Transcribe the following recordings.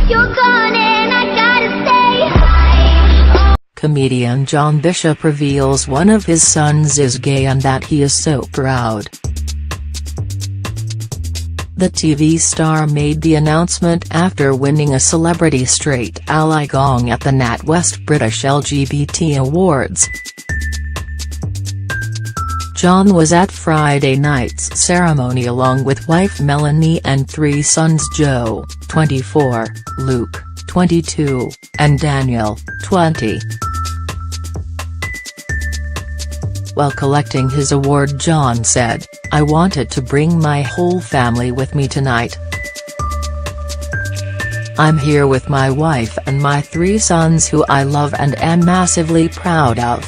You're gone and I gotta stay. Comedian John Bishop reveals one of his sons is gay and that he is so proud. The TV star made the announcement after winning a Celebrity Straight Ally Gong at the NatWest British LGBT Awards. John was at Friday night's ceremony along with wife Melanie and 3 sons Joe, 24, Luke, 22, and Daniel, 20. While collecting his award, John said, "I wanted to bring my whole family with me tonight. I'm here with my wife and my 3 sons who I love and am massively proud of.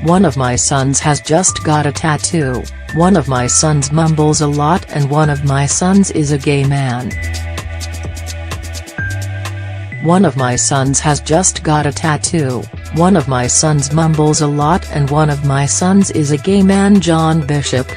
One of my sons has just got a tattoo, one of my sons mumbles a lot and one of my sons is a gay man. One of my sons has just got a tattoo, one of my sons mumbles a lot and one of my sons is a gay man." John Bishop.